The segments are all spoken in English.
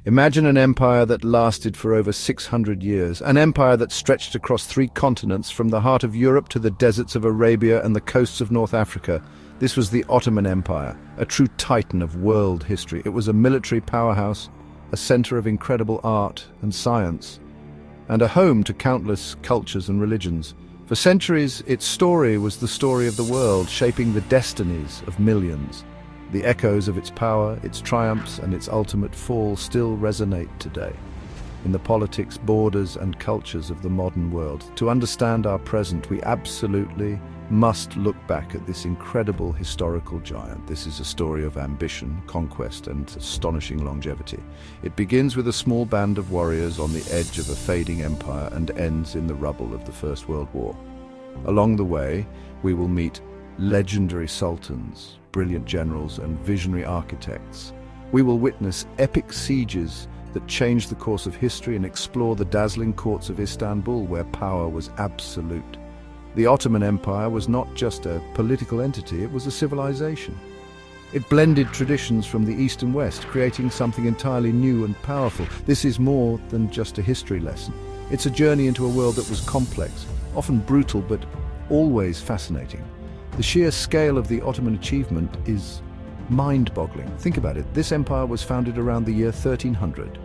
Imagine an empire that lasted for over 600 years, an empire that stretched across 3 continents from the heart of Europe to the deserts of Arabia and the coasts of North Africa. This was the Ottoman Empire, a true titan of world history. It was a military powerhouse, a center of incredible art and science, and a home to countless cultures and religions. For centuries, its story was the story of the world, shaping the destinies of millions. The echoes of its power, its triumphs, and its ultimate fall still resonate today in the politics, borders, and cultures of the modern world. To understand our present, we absolutely must look back at this incredible historical giant. This is a story of ambition, conquest, and astonishing longevity. It begins with a small band of warriors on the edge of a fading empire and ends in the rubble of the First World War. Along the way, we will meet legendary sultans, brilliant generals, and visionary architects. We will witness epic sieges that changed the course of history and explore the dazzling courts of Istanbul, where power was absolute. The Ottoman Empire was not just a political entity, it was a civilization. It blended traditions from the East and West, creating something entirely new and powerful. This is more than just a history lesson. It's a journey into a world that was complex, often brutal, but always fascinating. The sheer scale of the Ottoman achievement is mind-boggling. Think about it. This empire was founded around the year 1300,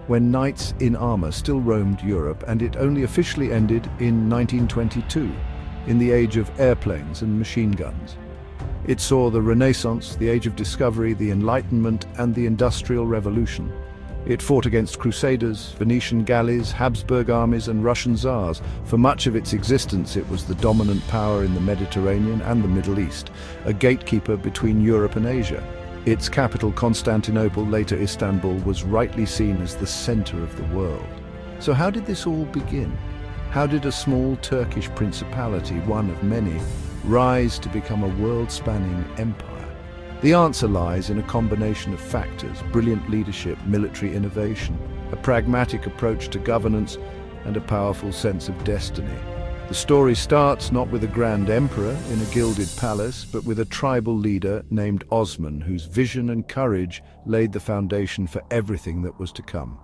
when knights in armor still roamed Europe, and it only officially ended in 1922, in the age of airplanes and machine guns. It saw the Renaissance, the Age of Discovery, the Enlightenment, and the Industrial Revolution. It fought against Crusaders, Venetian galleys, Habsburg armies, and Russian Tsars. For much of its existence, it was the dominant power in the Mediterranean and the Middle East, a gatekeeper between Europe and Asia. Its capital, Constantinople, later Istanbul, was rightly seen as the center of the world. So how did this all begin? How did a small Turkish principality, one of many, rise to become a world-spanning empire? The answer lies in a combination of factors: brilliant leadership, military innovation, a pragmatic approach to governance, and a powerful sense of destiny. The story starts not with a grand emperor in a gilded palace, but with a tribal leader named Osman, whose vision and courage laid the foundation for everything that was to come.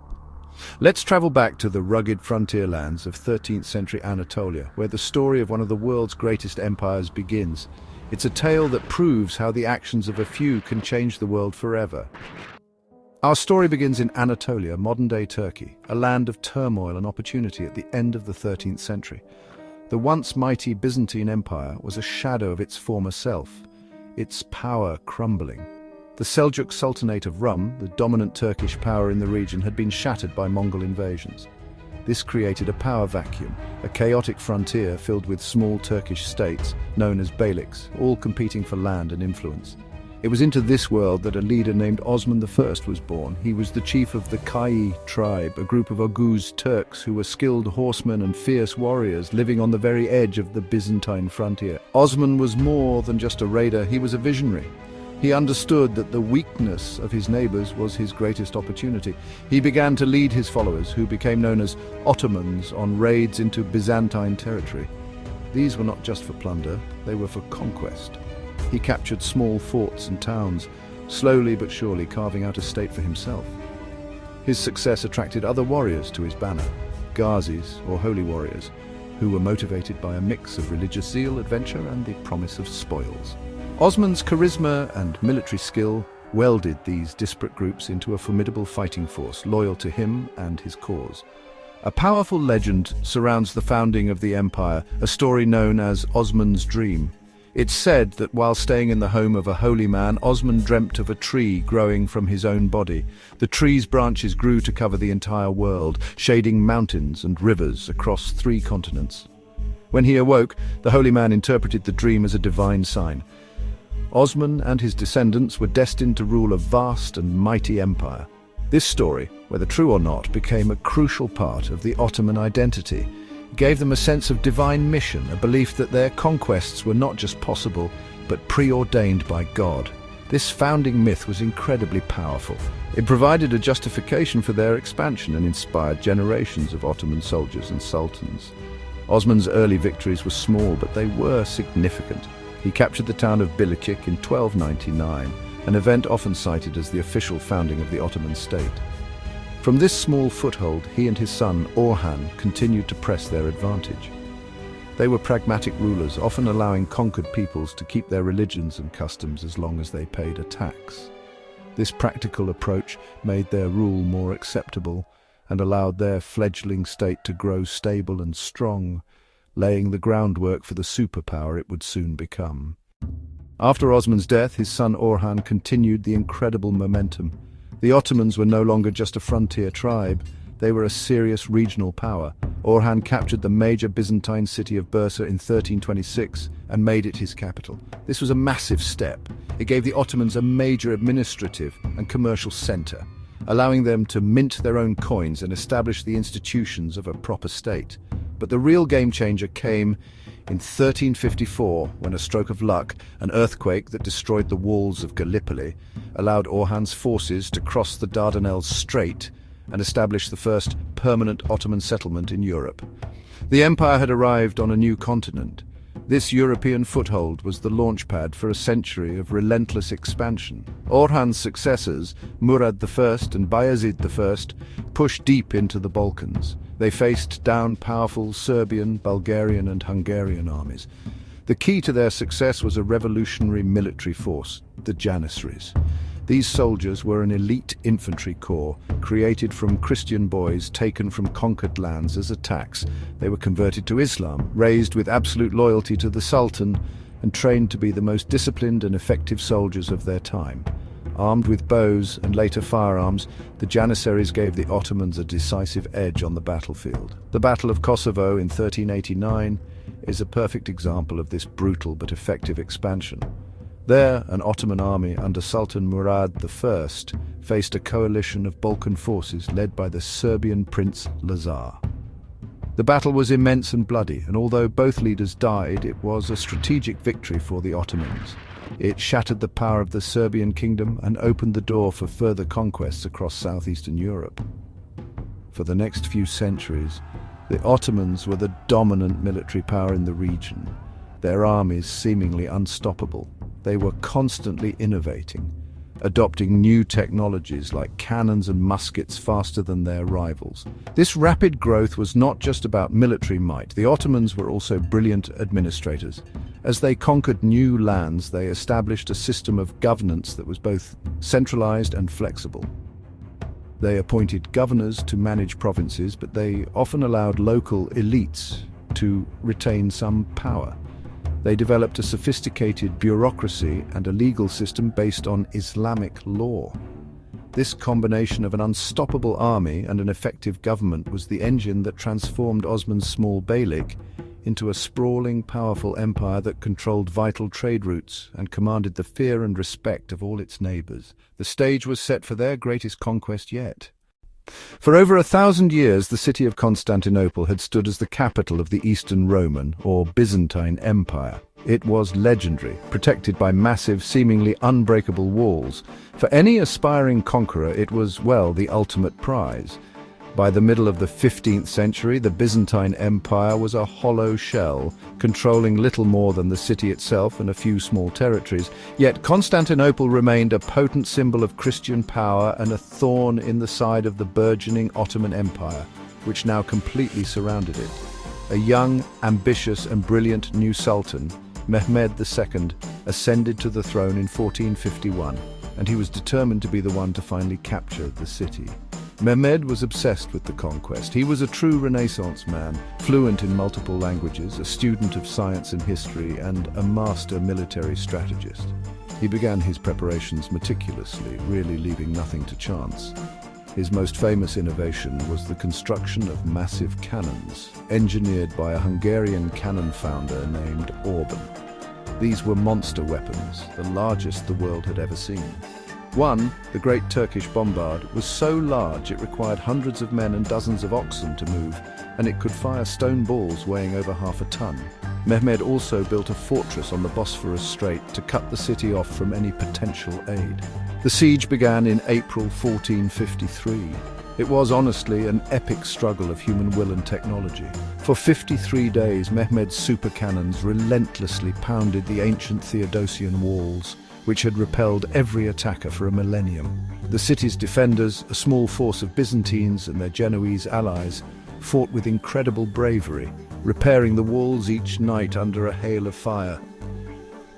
Let's travel back to the rugged frontier lands of 13th century Anatolia, where the story of one of the world's greatest empires begins. It's a tale that proves how the actions of a few can change the world forever. Our story begins in Anatolia, modern-day Turkey, a land of turmoil and opportunity at the end of the 13th century. The once mighty Byzantine Empire was a shadow of its former self, its power crumbling. The Seljuk Sultanate of Rum, the dominant Turkish power in the region, had been shattered by Mongol invasions. This created a power vacuum, a chaotic frontier filled with small Turkish states known as beyliks, all competing for land and influence. It was into this world that a leader named Osman I was born. He was the chief of the Kai tribe, a group of Oghuz Turks who were skilled horsemen and fierce warriors living on the very edge of the Byzantine frontier. Osman was more than just a raider, he was a visionary. He understood that the weakness of his neighbors was his greatest opportunity. He began to lead his followers, who became known as Ottomans, on raids into Byzantine territory. These were not just for plunder, they were for conquest. He captured small forts and towns, slowly but surely carving out a state for himself. His success attracted other warriors to his banner, Ghazis, or holy warriors, who were motivated by a mix of religious zeal, adventure, and the promise of spoils. Osman's charisma and military skill welded these disparate groups into a formidable fighting force, loyal to him and his cause. A powerful legend surrounds the founding of the empire, a story known as Osman's Dream. It's said that while staying in the home of a holy man, Osman dreamt of a tree growing from his own body. The tree's branches grew to cover the entire world, shading mountains and rivers across 3 continents. When he awoke, the holy man interpreted the dream as a divine sign. Osman and his descendants were destined to rule a vast and mighty empire. This story, whether true or not, became a crucial part of the Ottoman identity. It gave them a sense of divine mission, a belief that their conquests were not just possible, but preordained by God. This founding myth was incredibly powerful. It provided a justification for their expansion and inspired generations of Ottoman soldiers and sultans. Osman's early victories were small, but they were significant. He captured the town of Bilecik in 1299, an event often cited as the official founding of the Ottoman state. From this small foothold, he and his son, Orhan, continued to press their advantage. They were pragmatic rulers, often allowing conquered peoples to keep their religions and customs as long as they paid a tax. This practical approach made their rule more acceptable and allowed their fledgling state to grow stable and strong, laying the groundwork for the superpower it would soon become. After Osman's death, his son Orhan continued the incredible momentum. The Ottomans were no longer just a frontier tribe, they were a serious regional power. Orhan captured the major Byzantine city of Bursa in 1326 and made it his capital. This was a massive step. It gave the Ottomans a major administrative and commercial center, allowing them to mint their own coins and establish the institutions of a proper state. But the real game-changer came in 1354, when a stroke of luck, an earthquake that destroyed the walls of Gallipoli, allowed Orhan's forces to cross the Dardanelles Strait and establish the first permanent Ottoman settlement in Europe. The empire had arrived on a new continent. This European foothold was the launchpad for a century of relentless expansion. Orhan's successors, Murad I and Bayezid I, pushed deep into the Balkans. They faced down powerful Serbian, Bulgarian and Hungarian armies. The key to their success was a revolutionary military force, the Janissaries. These soldiers were an elite infantry corps, created from Christian boys taken from conquered lands as a tax. They were converted to Islam, raised with absolute loyalty to the Sultan, and trained to be the most disciplined and effective soldiers of their time. Armed with bows and later firearms, the Janissaries gave the Ottomans a decisive edge on the battlefield. The Battle of Kosovo in 1389 is a perfect example of this brutal but effective expansion. There, an Ottoman army under Sultan Murad I faced a coalition of Balkan forces led by the Serbian Prince Lazar. The battle was immense and bloody, and although both leaders died, it was a strategic victory for the Ottomans. It shattered the power of the Serbian kingdom and opened the door for further conquests across southeastern Europe. For the next few centuries, the Ottomans were the dominant military power in the region, their armies seemingly unstoppable. They were constantly innovating, adopting new technologies like cannons and muskets faster than their rivals. This rapid growth was not just about military might. The Ottomans were also brilliant administrators. As they conquered new lands, they established a system of governance that was both centralized and flexible. They appointed governors to manage provinces, but they often allowed local elites to retain some power. They developed a sophisticated bureaucracy and a legal system based on Islamic law. This combination of an unstoppable army and an effective government was the engine that transformed Osman's small beylik into a sprawling, powerful empire that controlled vital trade routes and commanded the fear and respect of all its neighbors. The stage was set for their greatest conquest yet. For over 1,000 years, the city of Constantinople had stood as the capital of the Eastern Roman, or Byzantine Empire. It was legendary, protected by massive, seemingly unbreakable walls. For any aspiring conqueror, it was, well, the ultimate prize. By the middle of the 15th century, the Byzantine Empire was a hollow shell, controlling little more than the city itself and a few small territories. Yet Constantinople remained a potent symbol of Christian power and a thorn in the side of the burgeoning Ottoman Empire, which now completely surrounded it. A young, ambitious and brilliant new sultan, Mehmed II, ascended to the throne in 1451, and he was determined to be the one to finally capture the city. Mehmed was obsessed with the conquest. He was a true Renaissance man, fluent in multiple languages, a student of science and history, and a master military strategist. He began his preparations meticulously, really leaving nothing to chance. His most famous innovation was the construction of massive cannons, engineered by a Hungarian cannon founder named Orban. These were monster weapons, the largest the world had ever seen. One, the Great Turkish Bombard, was so large it required hundreds of men and dozens of oxen to move, and it could fire stone balls weighing over half a ton. Mehmed also built a fortress on the Bosphorus Strait to cut the city off from any potential aid. The siege began in April 1453. It was honestly an epic struggle of human will and technology. For 53 days, Mehmed's super cannons relentlessly pounded the ancient Theodosian walls, which had repelled every attacker for a millennium. The city's defenders, a small force of Byzantines and their Genoese allies, fought with incredible bravery, repairing the walls each night under a hail of fire.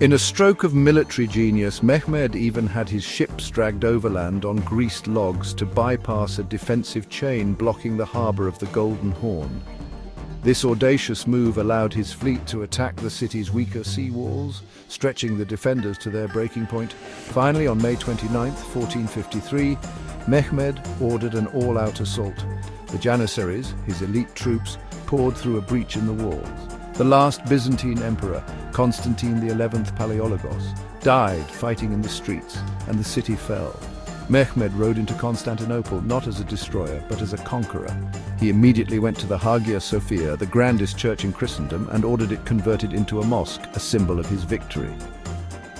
In a stroke of military genius, Mehmed even had his ships dragged overland on greased logs to bypass a defensive chain blocking the harbour of the Golden Horn. This audacious move allowed his fleet to attack the city's weaker sea walls, stretching the defenders to their breaking point. Finally, on May 29, 1453, Mehmed ordered an all-out assault. The Janissaries, his elite troops, poured through a breach in the walls. The last Byzantine emperor, Constantine XI Palaiologos, died fighting in the streets, and the city fell. Mehmed rode into Constantinople not as a destroyer, but as a conqueror. He immediately went to the Hagia Sophia, the grandest church in Christendom, and ordered it converted into a mosque, a symbol of his victory.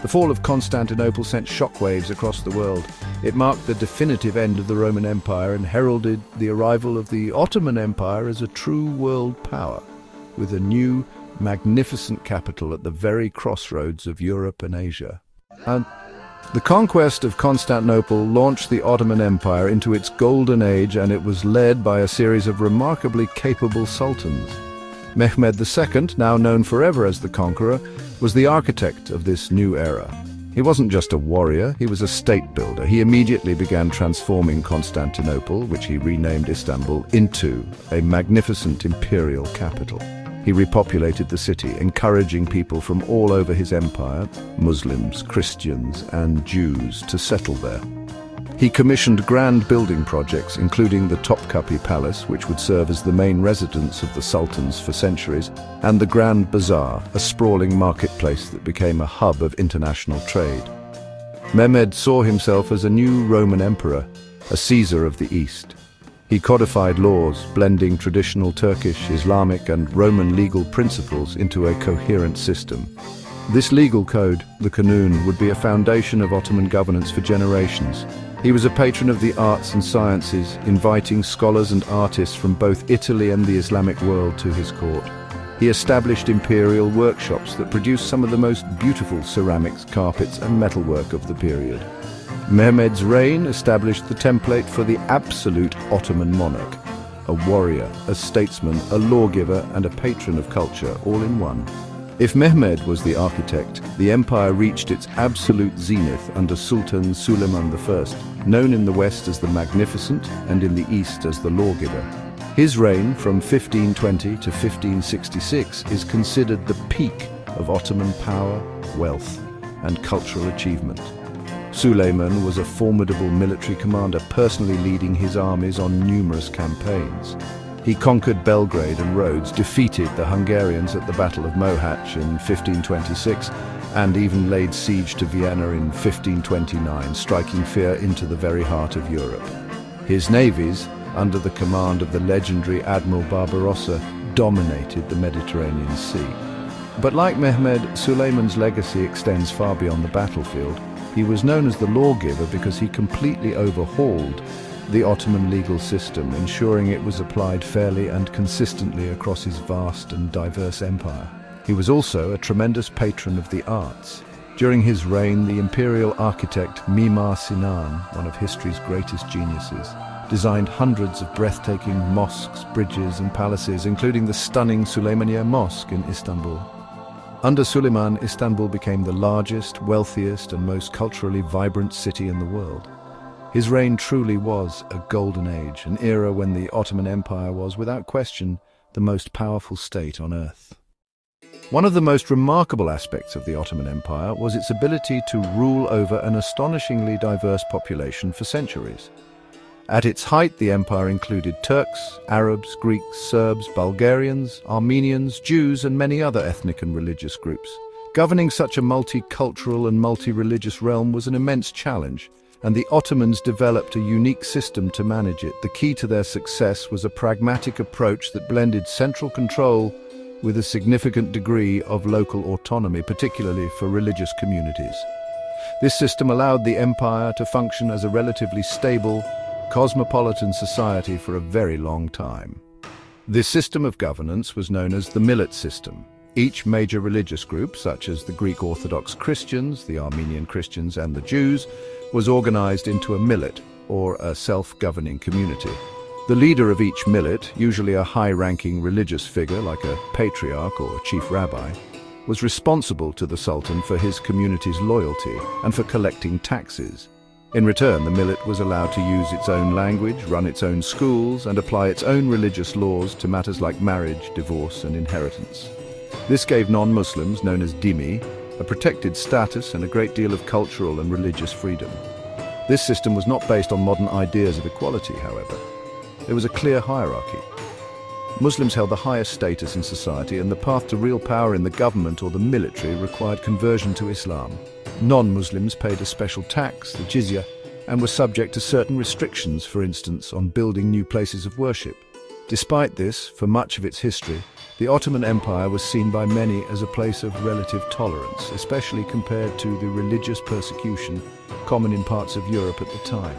The fall of Constantinople sent shockwaves across the world. It marked the definitive end of the Roman Empire and heralded the arrival of the Ottoman Empire as a true world power, with a new, magnificent capital at the very crossroads of Europe and Asia. And the conquest of Constantinople launched the Ottoman Empire into its golden age, and it was led by a series of remarkably capable sultans. Mehmed II, now known forever as the Conqueror, was the architect of this new era. He wasn't just a warrior, he was a state builder. He immediately began transforming Constantinople, which he renamed Istanbul, into a magnificent imperial capital. He repopulated the city, encouraging people from all over his empire, Muslims, Christians, and Jews, to settle there. He commissioned grand building projects, including the Topkapi Palace, which would serve as the main residence of the sultans for centuries, and the Grand Bazaar, a sprawling marketplace that became a hub of international trade. Mehmed saw himself as a new Roman emperor, a Caesar of the East. He codified laws, blending traditional Turkish, Islamic, and Roman legal principles into a coherent system. This legal code, the Kanun, would be a foundation of Ottoman governance for generations. He was a patron of the arts and sciences, inviting scholars and artists from both Italy and the Islamic world to his court. He established imperial workshops that produced some of the most beautiful ceramics, carpets, and metalwork of the period. Mehmed's reign established the template for the absolute Ottoman monarch, a warrior, a statesman, a lawgiver, and a patron of culture, all in one. If Mehmed was the architect, the empire reached its absolute zenith under Sultan Suleiman I, known in the West as the Magnificent and in the East as the Lawgiver. His reign from 1520 to 1566 is considered the peak of Ottoman power, wealth, and cultural achievement. Suleiman was a formidable military commander, personally leading his armies on numerous campaigns. He conquered Belgrade and Rhodes, defeated the Hungarians at the Battle of Mohacs in 1526, and even laid siege to Vienna in 1529, striking fear into the very heart of Europe. His navies, under the command of the legendary Admiral Barbarossa, dominated the Mediterranean Sea. But like Mehmed, Suleiman's legacy extends far beyond the battlefield. He was known as the lawgiver because he completely overhauled the Ottoman legal system, ensuring it was applied fairly and consistently across his vast and diverse empire. He was also a tremendous patron of the arts. During his reign, the imperial architect Mimar Sinan, one of history's greatest geniuses, designed hundreds of breathtaking mosques, bridges, and palaces, including the stunning Süleymaniye Mosque in Istanbul. Under Suleiman, Istanbul became the largest, wealthiest, and most culturally vibrant city in the world. His reign truly was a golden age, an era when the Ottoman Empire was, without question, the most powerful state on earth. One of the most remarkable aspects of the Ottoman Empire was its ability to rule over an astonishingly diverse population for centuries. At its height, the empire included Turks, Arabs, Greeks, Serbs, Bulgarians, Armenians, Jews, and many other ethnic and religious groups. Governing such a multicultural and multi-religious realm was an immense challenge, and the Ottomans developed a unique system to manage it. The key to their success was a pragmatic approach that blended central control with a significant degree of local autonomy, particularly for religious communities. This system allowed the empire to function as a relatively stable, cosmopolitan society for a very long time. This system of governance was known as the millet system. Each major religious group, such as the Greek Orthodox Christians, the Armenian Christians, and the Jews, was organized into a millet, or a self-governing community. The leader of each millet, usually a high-ranking religious figure like a patriarch or chief rabbi, was responsible to the Sultan for his community's loyalty and for collecting taxes. In return, the millet was allowed to use its own language, run its own schools, and apply its own religious laws to matters like marriage, divorce, and inheritance. This gave non-Muslims, known as dhimmi, a protected status and a great deal of cultural and religious freedom. This system was not based on modern ideas of equality, however. There was a clear hierarchy. Muslims held the highest status in society, and the path to real power in the government or the military required conversion to Islam. Non-Muslims paid a special tax, the jizya, and were subject to certain restrictions, for instance, on building new places of worship. Despite this, for much of its history, the Ottoman Empire was seen by many as a place of relative tolerance, especially compared to the religious persecution common in parts of Europe at the time.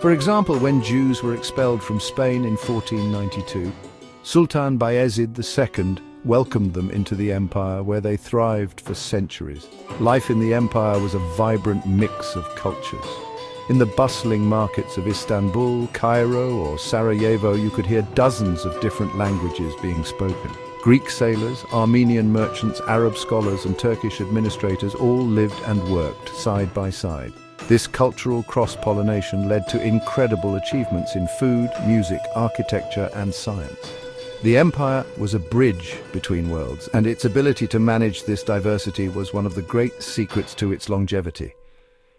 For example, when Jews were expelled from Spain in 1492, Sultan Bayezid II welcomed them into the empire, where they thrived for centuries. Life in the empire was a vibrant mix of cultures. In the bustling markets of Istanbul, Cairo, or Sarajevo, you could hear dozens of different languages being spoken. Greek sailors, Armenian merchants, Arab scholars, and Turkish administrators all lived and worked side by side. This cultural cross-pollination led to incredible achievements in food, music, architecture, and science. The empire was a bridge between worlds, and its ability to manage this diversity was one of the great secrets to its longevity.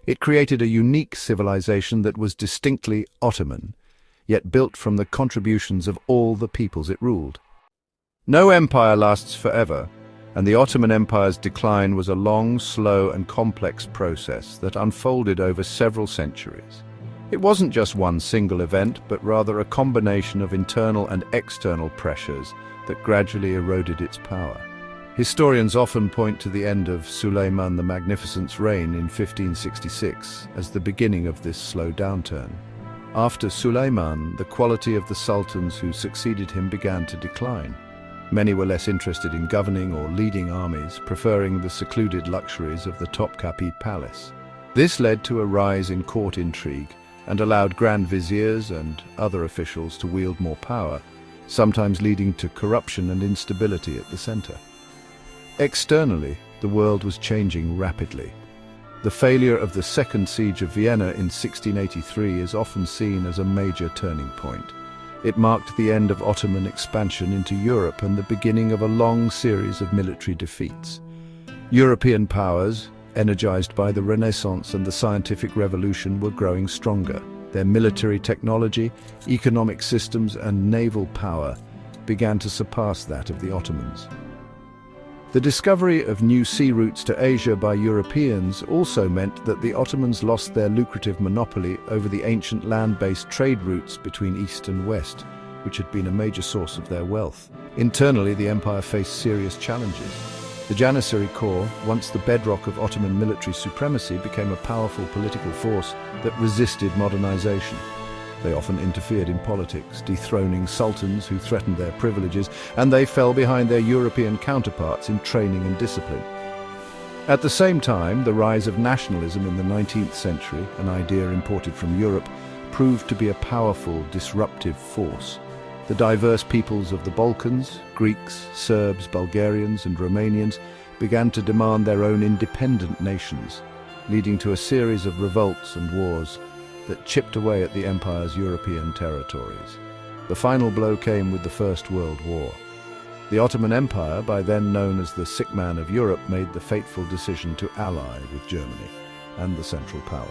It created a unique civilization that was distinctly Ottoman, yet built from the contributions of all the peoples it ruled. No empire lasts forever, and the Ottoman Empire's decline was a long, slow, and complex process that unfolded over several centuries. It wasn't just one single event, but rather a combination of internal and external pressures that gradually eroded its power. Historians often point to the end of Suleiman the Magnificent's reign in 1566 as the beginning of this slow downturn. After Suleiman, the quality of the sultans who succeeded him began to decline. Many were less interested in governing or leading armies, preferring the secluded luxuries of the Topkapi Palace. This led to a rise in court intrigue and allowed grand viziers and other officials to wield more power, sometimes leading to corruption and instability at the center. Externally, the world was changing rapidly. The failure of the Second Siege of Vienna in 1683 is often seen as a major turning point. It marked the end of Ottoman expansion into Europe and the beginning of a long series of military defeats. European powers, energized by the Renaissance and the scientific revolution, were growing stronger. Their military technology, economic systems, and naval power began to surpass that of the Ottomans. The discovery of new sea routes to Asia by Europeans also meant that the Ottomans lost their lucrative monopoly over the ancient land-based trade routes between East and West, which had been a major source of their wealth. Internally, the empire faced serious challenges. The Janissary Corps, once the bedrock of Ottoman military supremacy, became a powerful political force that resisted modernization. They often interfered in politics, dethroning sultans who threatened their privileges, and they fell behind their European counterparts in training and discipline. At the same time, the rise of nationalism in the 19th century, an idea imported from Europe, proved to be a powerful, disruptive force. The diverse peoples of the Balkans, Greeks, Serbs, Bulgarians, and Romanians, began to demand their own independent nations, leading to a series of revolts and wars that chipped away at the empire's European territories. The final blow came with the First World War. The Ottoman Empire, by then known as the sick man of Europe, made the fateful decision to ally with Germany and the Central Powers.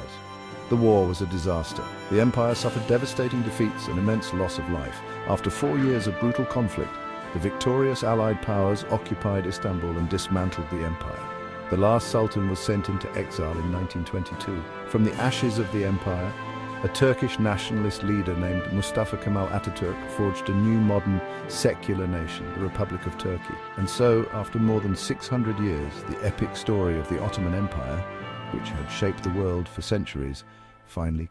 The war was a disaster. The empire suffered devastating defeats and immense loss of life. After 4 years of brutal conflict, the victorious Allied powers occupied Istanbul and dismantled the empire. The last sultan was sent into exile in 1922. From the ashes of the empire, a Turkish nationalist leader named Mustafa Kemal Atatürk forged a new modern secular nation, the Republic of Turkey. And so, after more than 600 years, the epic story of the Ottoman Empire, which had shaped the world for centuries, finally